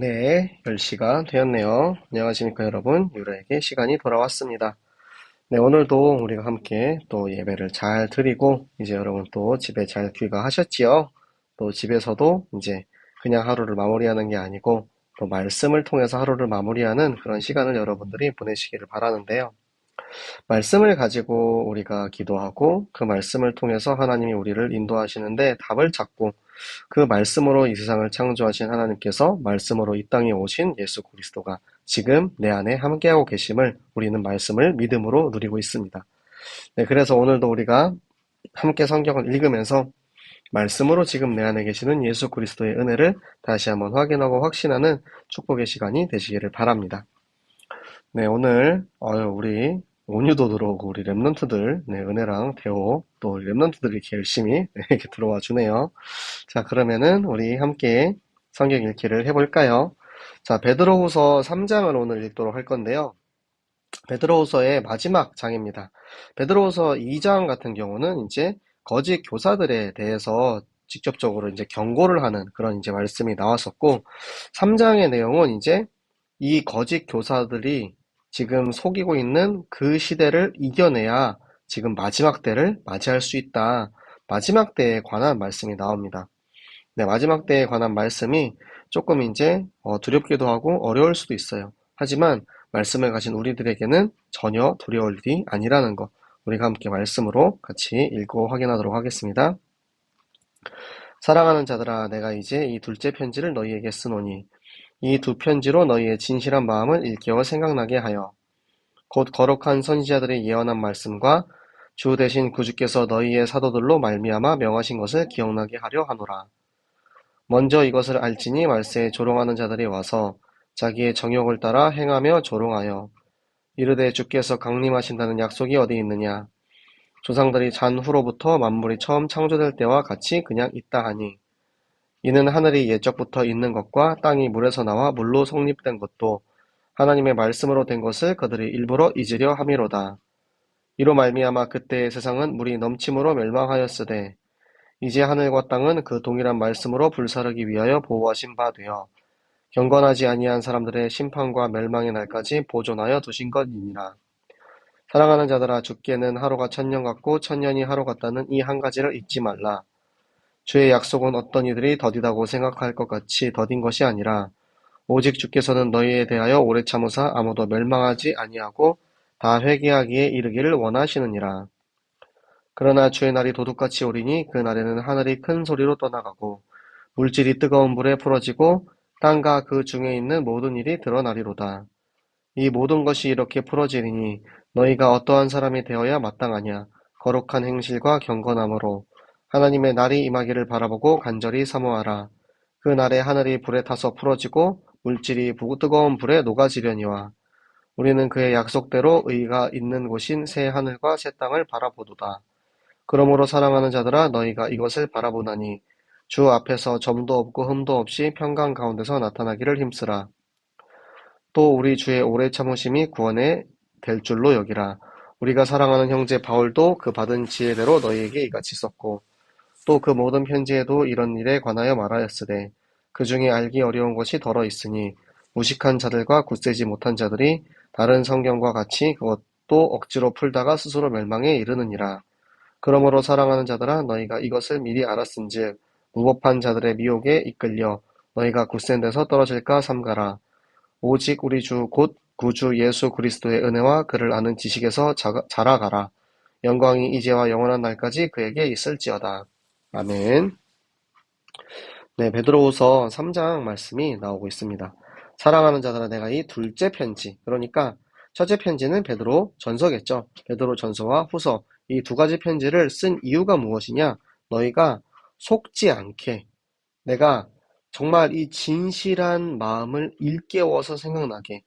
네, 10시가 되었네요. 안녕하십니까, 여러분. 유라에게 시간이 돌아왔습니다. 네, 오늘도 우리가 함께 또 예배를 잘 드리고, 이제 여러분 또 집에 잘 귀가하셨지요? 또 집에서도 이제 그냥 하루를 마무리하는 게 아니고, 또 말씀을 통해서 하루를 마무리하는 그런 시간을 여러분들이 보내시기를 바라는데요. 말씀을 가지고 우리가 기도하고, 그 말씀을 통해서 하나님이 우리를 인도하시는데 답을 찾고, 그 말씀으로 이 세상을 창조하신 하나님께서 말씀으로 이 땅에 오신 예수 그리스도가 지금 내 안에 함께하고 계심을 우리는 말씀을 믿음으로 누리고 있습니다. 네, 그래서 오늘도 우리가 함께 성경을 읽으면서 말씀으로 지금 내 안에 계시는 예수 그리스도의 은혜를 다시 한번 확인하고 확신하는 축복의 시간이 되시기를 바랍니다. 네, 오늘 우리 온유도 들어오고 우리 랩런트들 은혜랑 대호 또 랩런트들이 이렇게 열심히 이렇게 들어와 주네요. 자, 그러면은 우리 함께 성경 읽기를 해볼까요? 자, 베드로후서 3장을 오늘 읽도록 할 건데요. 베드로후서의 마지막 장입니다. 베드로후서 2장 같은 경우는 이제 거짓 교사들에 대해서 직접적으로 이제 경고를 하는 그런 이제 말씀이 나왔었고, 3장의 내용은 이제 이 거짓 교사들이 지금 속이고 있는 그 시대를 이겨내야 지금 마지막 때를 맞이할 수 있다. 마지막 때에 관한 말씀이 나옵니다. 네, 마지막 때에 관한 말씀이 조금 이제 두렵기도 하고 어려울 수도 있어요. 하지만 말씀을 가진 우리들에게는 전혀 두려울 일이 아니라는 것, 우리가 함께 말씀으로 같이 읽고 확인하도록 하겠습니다. 사랑하는 자들아, 내가 이제 이 둘째 편지를 너희에게 쓰노니 이 두 편지로 너희의 진실한 마음을 일깨워 생각나게 하여 곧 거룩한 선지자들의 예언한 말씀과 주 대신 구주께서 너희의 사도들로 말미암아 명하신 것을 기억나게 하려 하노라. 먼저 이것을 알지니 말세에 조롱하는 자들이 와서 자기의 정욕을 따라 행하며 조롱하여 이르되 주께서 강림하신다는 약속이 어디 있느냐. 조상들이 잔 후로부터 만물이 처음 창조될 때와 같이 그냥 있다 하니 이는 하늘이 옛적부터 있는 것과 땅이 물에서 나와 물로 성립된 것도 하나님의 말씀으로 된 것을 그들이 일부러 잊으려 함이로다. 이로 말미암아 그때의 세상은 물이 넘침으로 멸망하였으되 이제 하늘과 땅은 그 동일한 말씀으로 불사르기 위하여 보호하신 바 되어 경건하지 아니한 사람들의 심판과 멸망의 날까지 보존하여 두신 것이니라. 사랑하는 자들아, 주께는 하루가 천년 같고 천년이 하루 같다는 이 한 가지를 잊지 말라. 주의 약속은 어떤 이들이 더디다고 생각할 것 같이 더딘 것이 아니라 오직 주께서는 너희에 대하여 오래 참으사 아무도 멸망하지 아니하고 다 회개하기에 이르기를 원하시느니라. 그러나 주의 날이 도둑같이 오리니 그 날에는 하늘이 큰 소리로 떠나가고 물질이 뜨거운 불에 풀어지고 땅과 그 중에 있는 모든 일이 드러나리로다. 이 모든 것이 이렇게 풀어지리니 너희가 어떠한 사람이 되어야 마땅하냐. 거룩한 행실과 경건함으로 하나님의 날이 임하기를 바라보고 간절히 사모하라. 그 날에 하늘이 불에 타서 풀어지고 물질이 뜨거운 불에 녹아지려니와 우리는 그의 약속대로 의가 있는 곳인 새 하늘과 새 땅을 바라보도다. 그러므로 사랑하는 자들아 너희가 이것을 바라보나니 주 앞에서 점도 없고 흠도 없이 평강 가운데서 나타나기를 힘쓰라. 또 우리 주의 오래 참으심이 구원에 될 줄로 여기라. 우리가 사랑하는 형제 바울도 그 받은 지혜대로 너희에게 이같이 썼고 또 그 모든 편지에도 이런 일에 관하여 말하였으되 그 중에 알기 어려운 것이 덜어 있으니 무식한 자들과 굳세지 못한 자들이 다른 성경과 같이 그것도 억지로 풀다가 스스로 멸망에 이르느니라. 그러므로 사랑하는 자들아 너희가 이것을 미리 알았은즉 무법한 자들의 미혹에 이끌려 너희가 굳센 데서 떨어질까 삼가라. 오직 우리 주 곧 구주 예수 그리스도의 은혜와 그를 아는 지식에서 자라가라. 영광이 이제와 영원한 날까지 그에게 있을지어다. 아멘. 네, 베드로후서 3장 말씀이 나오고 있습니다. 사랑하는 자들아 내가 이 둘째 편지, 그러니까 첫째 편지는 베드로 전서겠죠. 베드로 전서와 후서, 이 두 가지 편지를 쓴 이유가 무엇이냐? 너희가 속지 않게, 내가 정말 이 진실한 마음을 일깨워서 생각나게,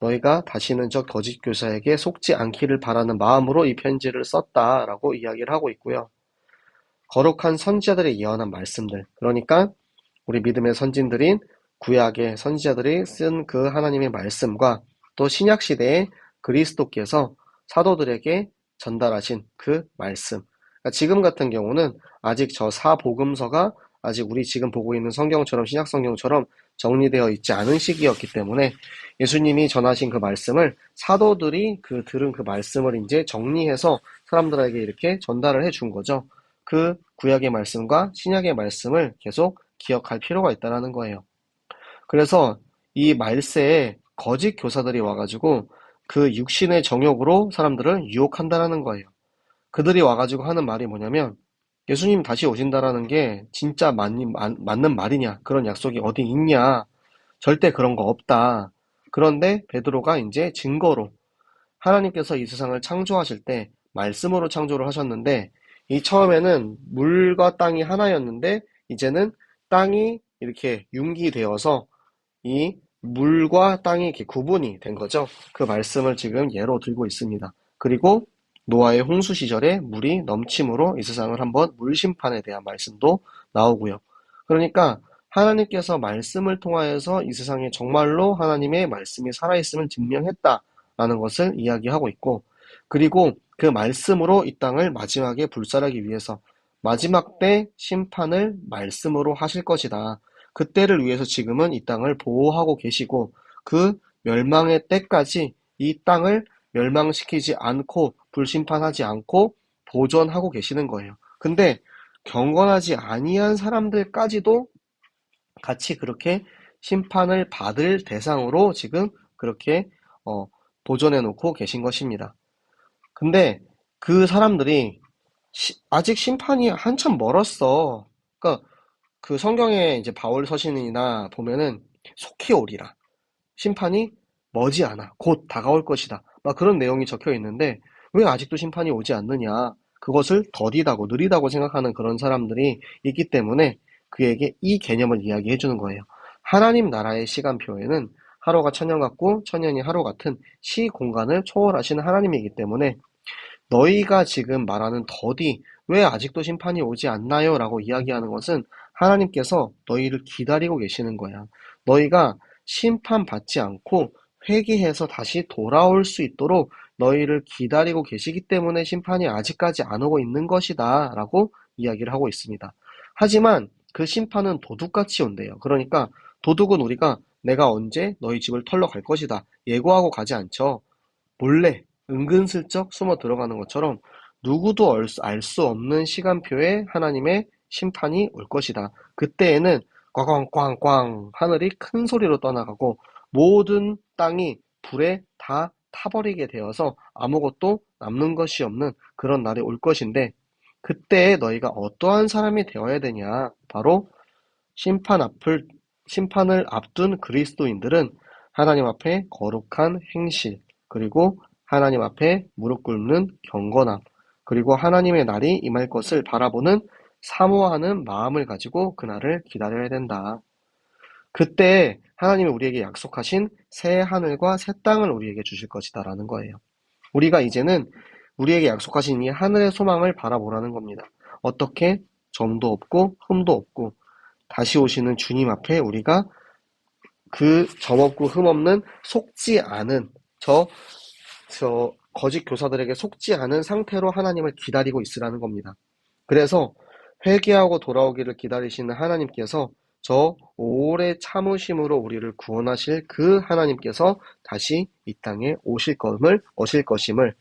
너희가 다시는 저 거짓 교사에게 속지 않기를 바라는 마음으로 이 편지를 썼다라고 이야기를 하고 있고요. 거룩한 선지자들의 예언한 말씀들, 그러니까 우리 믿음의 선진들인 구약의 선지자들이 쓴 그 하나님의 말씀과 또 신약 시대에 그리스도께서 사도들에게 전달하신 그 말씀. 그러니까 지금 같은 경우는 아직 저 사복음서가 아직 우리 지금 보고 있는 성경처럼 신약 성경처럼 정리되어 있지 않은 시기였기 때문에 예수님이 전하신 그 말씀을 사도들이 들은 그 말씀을 이제 정리해서 사람들에게 이렇게 전달을 해준 거죠. 그 구약의 말씀과 신약의 말씀을 계속 기억할 필요가 있다는 거예요. 그래서 이 말세에 거짓 교사들이 와가지고 그 육신의 정욕으로 사람들을 유혹한다라는 거예요. 그들이 와가지고 하는 말이 뭐냐면 예수님 다시 오신다라는 게 진짜 맞는 말이냐? 그런 약속이 어디 있냐? 절대 그런 거 없다. 그런데 베드로가 이제 증거로 하나님께서 이 세상을 창조하실 때 말씀으로 창조를 하셨는데 이 처음에는 물과 땅이 하나였는데 이제는 땅이 이렇게 융기되어서 이 물과 땅이 이렇게 구분이 된 거죠. 그 말씀을 지금 예로 들고 있습니다. 그리고 노아의 홍수 시절에 물이 넘침으로 이 세상을 한번 물 심판에 대한 말씀도 나오고요. 그러니까 하나님께서 말씀을 통하여서 이 세상에 정말로 하나님의 말씀이 살아있음을 증명했다라는 것을 이야기하고 있고, 그리고 그 말씀으로 이 땅을 마지막에 불살하기 위해서 마지막 때 심판을 말씀으로 하실 것이다. 그때를 위해서 지금은 이 땅을 보호하고 계시고 그 멸망의 때까지 이 땅을 멸망시키지 않고 불심판하지 않고 보존하고 계시는 거예요. 근데 경건하지 아니한 사람들까지도 같이 그렇게 심판을 받을 대상으로 지금 그렇게 보존해 놓고 계신 것입니다. 근데 그 사람들이 아직 심판이 한참 멀었어. 그러니까 그 성경에 이제 바울 서신이나 보면은 속히 오리라. 심판이 머지않아. 곧 다가올 것이다. 막 그런 내용이 적혀 있는데 왜 아직도 심판이 오지 않느냐. 그것을 더디다고 느리다고 생각하는 그런 사람들이 있기 때문에 그에게 이 개념을 이야기해 주는 거예요. 하나님 나라의 시간표에는 하루가 천년 같고 천년이 하루 같은 시 공간을 초월하시는 하나님이기 때문에 너희가 지금 말하는 더디 왜 아직도 심판이 오지 않나요? 라고 이야기하는 것은 하나님께서 너희를 기다리고 계시는 거야. 너희가 심판받지 않고 회개해서 다시 돌아올 수 있도록 너희를 기다리고 계시기 때문에 심판이 아직까지 안 오고 있는 것이다 라고 이야기를 하고 있습니다. 하지만 그 심판은 도둑같이 온대요. 그러니까 도둑은 우리가 내가 언제 너희 집을 털러 갈 것이다 예고하고 가지 않죠. 몰래 은근슬쩍 숨어 들어가는 것처럼 누구도 알 수 없는 시간표에 하나님의 심판이 올 것이다. 그때에는 꽝꽝꽝꽝 하늘이 큰 소리로 떠나가고 모든 땅이 불에 다 타버리게 되어서 아무것도 남는 것이 없는 그런 날이 올 것인데 그때에 너희가 어떠한 사람이 되어야 되냐? 바로 심판 앞을 심판을 앞둔 그리스도인들은 하나님 앞에 거룩한 행실, 그리고 하나님 앞에 무릎 꿇는 경건함, 그리고 하나님의 날이 임할 것을 바라보는 사모하는 마음을 가지고 그날을 기다려야 된다. 그때 하나님이 우리에게 약속하신 새 하늘과 새 땅을 우리에게 주실 것이다라는 거예요. 우리가 이제는 우리에게 약속하신 이 하늘의 소망을 바라보라는 겁니다. 어떻게 점도 없고 흠도 없고 다시 오시는 주님 앞에 우리가 그 점없고 흠없는 속지 않은 저 거짓 교사들에게 속지 않은 상태로 하나님을 기다리고 있으라는 겁니다. 그래서 회개하고 돌아오기를 기다리시는 하나님께서 저 오래 참으심으로 우리를 구원하실 그 하나님께서 다시 이 땅에 오실 것임을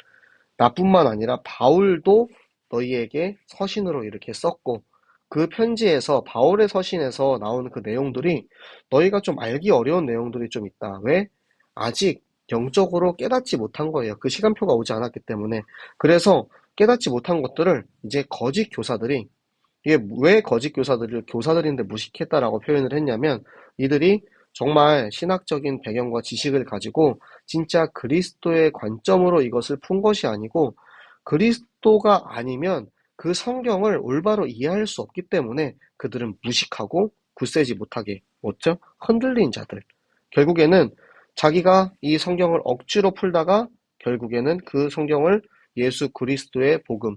나뿐만 아니라 바울도 너희에게 서신으로 이렇게 썼고 그 편지에서 바울의 서신에서 나오는 그 내용들이 너희가 좀 알기 어려운 내용들이 좀 있다. 왜? 아직 영적으로 깨닫지 못한 거예요. 그 시간표가 오지 않았기 때문에. 그래서 깨닫지 못한 것들을 이제 거짓 교사들이 이게 왜 거짓 교사들인데 무식했다라고 표현을 했냐면 이들이 정말 신학적인 배경과 지식을 가지고 진짜 그리스도의 관점으로 이것을 푼 것이 아니고 그리스도가 아니면 그 성경을 올바로 이해할 수 없기 때문에 그들은 무식하고 굳세지 못하게 뭐죠? 흔들린 자들. 결국에는 자기가 이 성경을 억지로 풀다가 결국에는 그 성경을 예수 그리스도의 복음,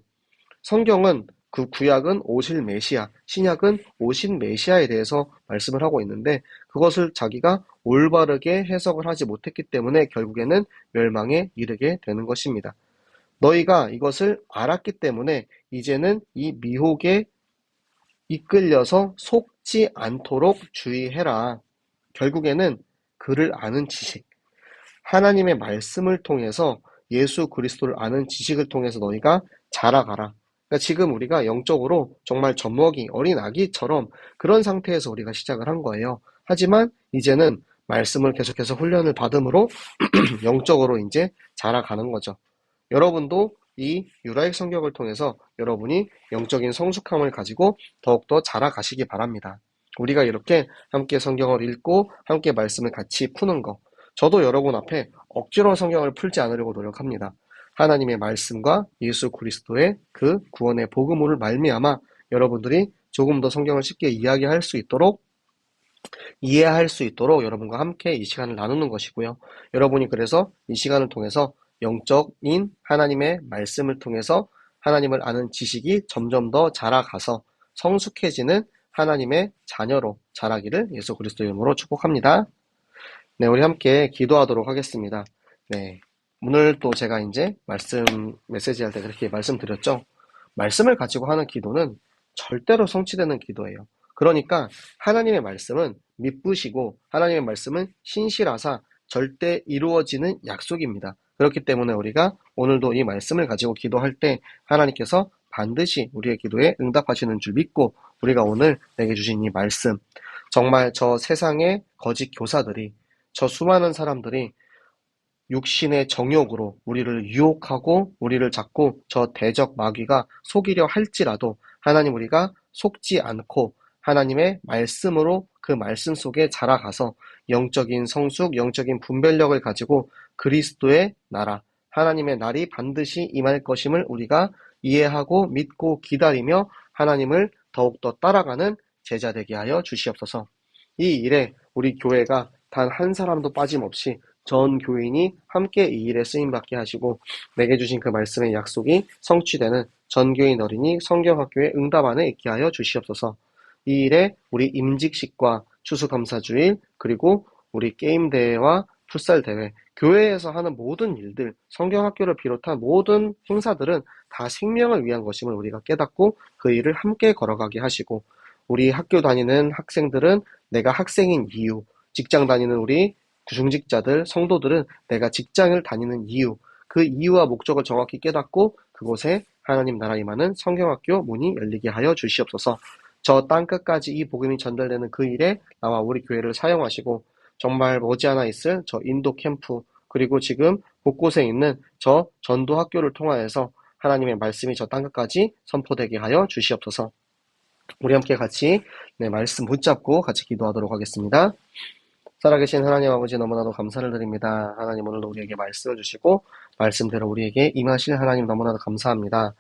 성경은 그 구약은 오실 메시아, 신약은 오신 메시아에 대해서 말씀을 하고 있는데 그것을 자기가 올바르게 해석을 하지 못했기 때문에 결국에는 멸망에 이르게 되는 것입니다. 너희가 이것을 알았기 때문에 이제는 이 미혹의 이끌려서 속지 않도록 주의해라. 결국에는 그를 아는 지식, 하나님의 말씀을 통해서 예수 그리스도를 아는 지식을 통해서 너희가 자라가라. 그러니까 지금 우리가 영적으로 정말 젖먹이, 어린 아기처럼 그런 상태에서 우리가 시작을 한 거예요. 하지만 이제는 말씀을 계속해서 훈련을 받음으로 영적으로 이제 자라가는 거죠. 여러분도 이 유라익 성경을 통해서 여러분이 영적인 성숙함을 가지고 더욱더 자라가시기 바랍니다. 우리가 이렇게 함께 성경을 읽고 함께 말씀을 같이 푸는 거, 저도 여러분 앞에 억지로 성경을 풀지 않으려고 노력합니다. 하나님의 말씀과 예수 그리스도의 그 구원의 복음을 말미암아 여러분들이 조금 더 성경을 쉽게 이해할 수 있도록 여러분과 함께 이 시간을 나누는 것이고요. 여러분이 그래서 이 시간을 통해서 영적인 하나님의 말씀을 통해서 하나님을 아는 지식이 점점 더 자라가서 성숙해지는 하나님의 자녀로 자라기를 예수 그리스도 이름으로 축복합니다. 네, 우리 함께 기도하도록 하겠습니다. 네, 오늘 또 제가 이제 메시지 할 때 그렇게 말씀드렸죠. 말씀을 가지고 하는 기도는 절대로 성취되는 기도예요. 그러니까 하나님의 말씀은 믿으시고 하나님의 말씀은 신실하사 절대 이루어지는 약속입니다. 그렇기 때문에 우리가 오늘도 이 말씀을 가지고 기도할 때 하나님께서 반드시 우리의 기도에 응답하시는 줄 믿고 우리가 오늘 내게 주신 이 말씀, 정말 저 세상의 거짓 교사들이, 저 수많은 사람들이 육신의 정욕으로 우리를 유혹하고 우리를 자꾸 저 대적 마귀가 속이려 할지라도 하나님, 우리가 속지 않고 하나님의 말씀으로 그 말씀 속에 자라가서 영적인 성숙, 영적인 분별력을 가지고 그리스도의 나라, 하나님의 날이 반드시 임할 것임을 우리가 이해하고 믿고 기다리며 하나님을 더욱더 따라가는 제자 되게 하여 주시옵소서. 이 일에 우리 교회가 단 한 사람도 빠짐없이 전 교인이 함께 이 일에 쓰임받게 하시고 내게 주신 그 말씀의 약속이 성취되는 전교인 어린이 성경학교의 응답 안에 있게 하여 주시옵소서. 이 일에 우리 임직식과 추수감사주일, 그리고 우리 게임대회와 풋살대회, 교회에서 하는 모든 일들, 성경학교를 비롯한 모든 행사들은 다 생명을 위한 것임을 우리가 깨닫고 그 일을 함께 걸어가게 하시고, 우리 학교 다니는 학생들은 내가 학생인 이유, 직장 다니는 우리 중직자들, 성도들은 내가 직장을 다니는 이유, 그 이유와 목적을 정확히 깨닫고 그곳에 하나님 나라 임하는 성경학교 문이 열리게 하여 주시옵소서. 저 땅끝까지 이 복음이 전달되는 그 일에 나와 우리 교회를 사용하시고 정말 머지않아 있을 저 인도 캠프, 그리고 지금 곳곳에 있는 저 전도 학교를 통하여서 하나님의 말씀이 저 땅끝까지 선포되게 하여 주시옵소서. 우리 함께 같이 말씀 붙잡고 같이 기도하도록 하겠습니다. 살아계신 하나님 아버지, 너무나도 감사를 드립니다. 하나님, 오늘도 우리에게 말씀을 주시고 말씀대로 우리에게 임하실 하나님, 너무나도 감사합니다.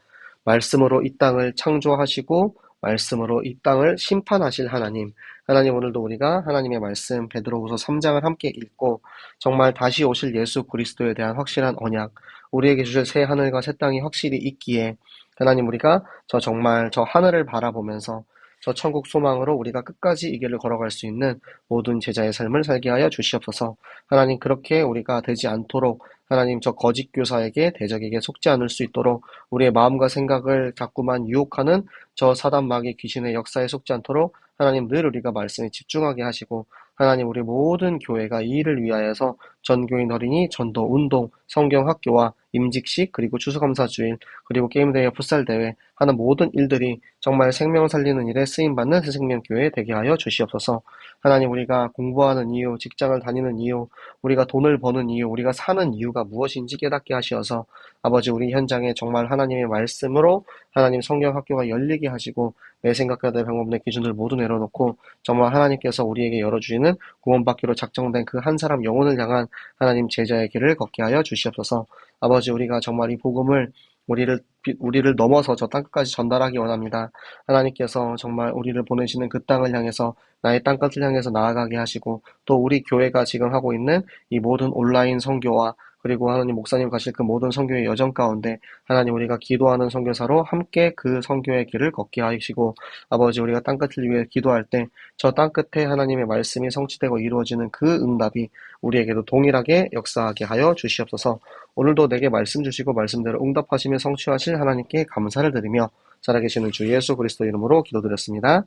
말씀으로 이 땅을 창조하시고 말씀으로 이 땅을 심판하실 하나님, 하나님, 오늘도 우리가 하나님의 말씀 베드로후서 3장을 함께 읽고 정말 다시 오실 예수 그리스도에 대한 확실한 언약, 우리에게 주실 새 하늘과 새 땅이 확실히 있기에 하나님, 우리가 정말 저 하늘을 바라보면서 저 천국 소망으로 우리가 끝까지 이 길을 걸어갈 수 있는 모든 제자의 삶을 살게 하여 주시옵소서. 하나님, 그렇게 우리가 되지 않도록 하나님, 저 거짓 교사에게, 대적에게 속지 않을 수 있도록 우리의 마음과 생각을 자꾸만 유혹하는 저 사단 마귀 귀신의 역사에 속지 않도록 하나님, 늘 우리가 말씀에 집중하게 하시고, 하나님, 우리 모든 교회가 이 일을 위하여서 전교인 어린이, 전도, 운동, 성경학교와 임직식, 그리고 추수감사주일, 그리고 게임대회, 풋살대회 하는 모든 일들이 정말 생명 살리는 일에 쓰임받는 새생명교회 되게 하여 주시옵소서. 하나님, 우리가 공부하는 이유, 직장을 다니는 이유, 우리가 돈을 버는 이유, 우리가 사는 이유가 무엇인지 깨닫게 하시어서 아버지, 우리 현장에 정말 하나님의 말씀으로 하나님 성경학교가 열리게 하시고 내 생각과 내 방법, 내 기준을 모두 내려놓고 정말 하나님께서 우리에게 열어주시는 구원받기로 작정된 그 한 사람 영혼을 향한 하나님 제자의 길을 걷게 하여 주시옵소서. 아버지, 우리가 정말 이 복음을 우리를 넘어서 저 땅끝까지 전달하기 원합니다. 하나님께서 정말 우리를 보내시는 그 땅을 향해서, 나의 땅끝을 향해서 나아가게 하시고, 또 우리 교회가 지금 하고 있는 이 모든 온라인 선교와 그리고 하나님 목사님 가실 그 모든 선교의 여정 가운데 하나님, 우리가 기도하는 선교사로 함께 그 선교의 길을 걷게 하시고, 아버지, 우리가 땅끝을 위해 기도할 때 저 땅끝에 하나님의 말씀이 성취되고 이루어지는 그 응답이 우리에게도 동일하게 역사하게 하여 주시옵소서. 오늘도 내게 말씀 주시고 말씀대로 응답하시며 성취하실 하나님께 감사를 드리며 살아계시는 주 예수 그리스도 이름으로 기도드렸습니다.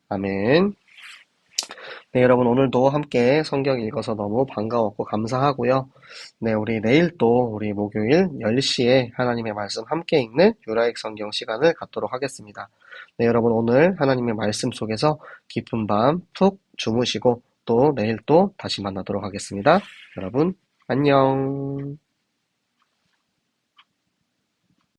아멘. 네, 여러분 오늘도 함께 성경 읽어서 너무 반가웠고 감사하고요. 네, 우리 내일 또 우리 목요일 10시에 하나님의 말씀 함께 읽는 유라익 성경 시간을 갖도록 하겠습니다. 네, 여러분 오늘 하나님의 말씀 속에서 깊은 밤 푹 주무시고 또 내일 또 다시 만나도록 하겠습니다. 여러분 안녕.